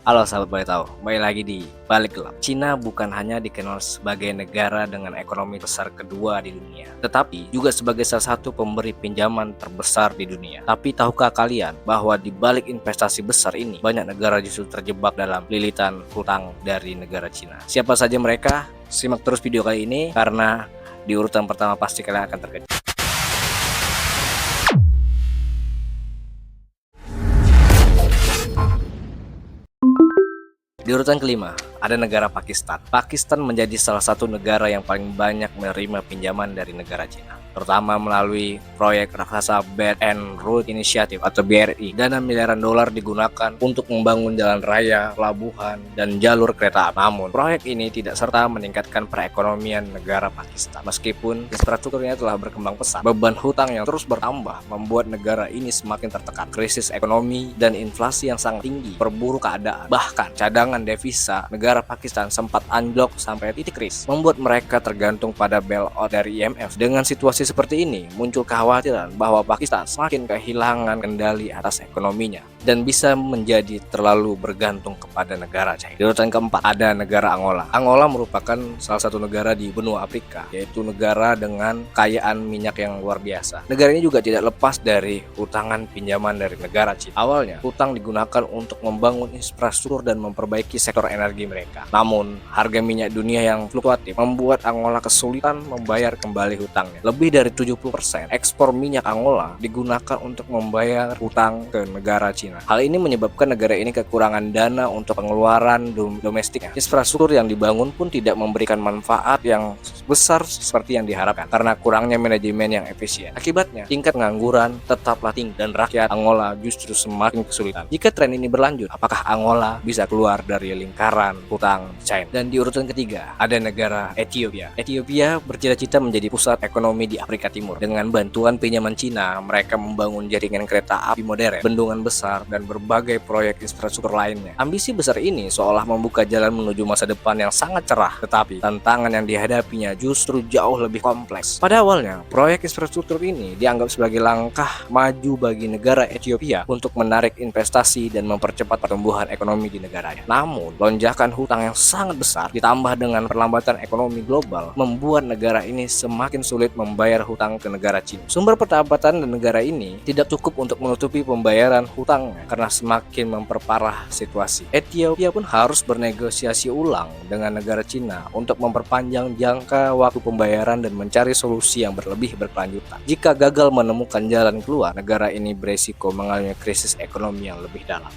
Halo sahabat boleh tahu, kembali lagi di Balik Gelap. Cina bukan hanya dikenal sebagai negara dengan ekonomi besar kedua di dunia, tetapi juga sebagai salah satu pemberi pinjaman terbesar di dunia. Tapi tahukah kalian bahwa di balik investasi besar ini, banyak negara justru terjebak dalam lilitan hutang dari negara Cina. Siapa saja mereka? Simak terus video kali ini karena di urutan pertama pasti kalian akan terkejut. Di urutan kelima, ada negara Pakistan. Pakistan menjadi salah satu negara yang paling banyak menerima pinjaman dari negara Cina, terutama melalui proyek raksasa Belt and Road Initiative atau BRI. Dana miliaran dolar digunakan untuk membangun jalan raya, pelabuhan, dan jalur kereta api. Namun, proyek ini tidak serta meningkatkan perekonomian negara Pakistan. Meskipun infrastrukturnya telah berkembang pesat, beban hutang yang terus bertambah membuat negara ini semakin tertekan. Krisis ekonomi dan inflasi yang sangat tinggi perburuk keadaan. Bahkan, cadangan devisa negara Pakistan sempat anjlok sampai titik krisis, membuat mereka tergantung pada bailout dari IMF. Dengan situasi seperti ini, muncul kekhawatiran bahwa Pakistan semakin kehilangan kendali atas ekonominya dan bisa menjadi terlalu bergantung kepada negara China. Di urutan keempat, ada negara Angola. Angola merupakan salah satu negara di benua Afrika, yaitu negara dengan kekayaan minyak yang luar biasa. Negara ini juga tidak lepas dari hutangan pinjaman dari negara China. Awalnya, hutang digunakan untuk membangun infrastruktur dan memperbaiki sektor energi mereka. Namun, harga minyak dunia yang fluktuatif membuat Angola kesulitan membayar kembali hutangnya. Lebih dari 70% ekspor minyak Angola digunakan untuk membayar hutang ke negara Cina. Hal ini menyebabkan negara ini kekurangan dana untuk pengeluaran domestiknya. Infrastruktur yang dibangun pun tidak memberikan manfaat yang besar seperti yang diharapkan karena kurangnya manajemen yang efisien. Akibatnya, tingkat pengangguran tetaplah tinggi dan rakyat Angola justru semakin kesulitan. Jika tren ini berlanjut, apakah Angola bisa keluar dari lingkaran hutang China? Dan di urutan ketiga, ada negara Ethiopia. Ethiopia bercita-cita menjadi pusat ekonomi di Afrika Timur. Dengan bantuan pinjaman Cina, mereka membangun jaringan kereta api modern, bendungan besar, dan berbagai proyek infrastruktur lainnya. Ambisi besar ini seolah membuka jalan menuju masa depan yang sangat cerah, tetapi tantangan yang dihadapinya justru jauh lebih kompleks. Pada awalnya, proyek infrastruktur ini dianggap sebagai langkah maju bagi negara Ethiopia untuk menarik investasi dan mempercepat pertumbuhan ekonomi di negaranya. Namun, lonjakan hutang yang sangat besar ditambah dengan perlambatan ekonomi global membuat negara ini semakin sulit membayar hutang ke negara Cina. Sumber pendapatan dan negara ini tidak cukup untuk menutupi pembayaran hutangnya karena semakin memperparah situasi. Ethiopia pun harus bernegosiasi ulang dengan negara Cina untuk memperpanjang jangka waktu pembayaran dan mencari solusi yang lebih berkelanjutan. Jika gagal menemukan jalan keluar, negara ini beresiko mengalami krisis ekonomi yang lebih dalam.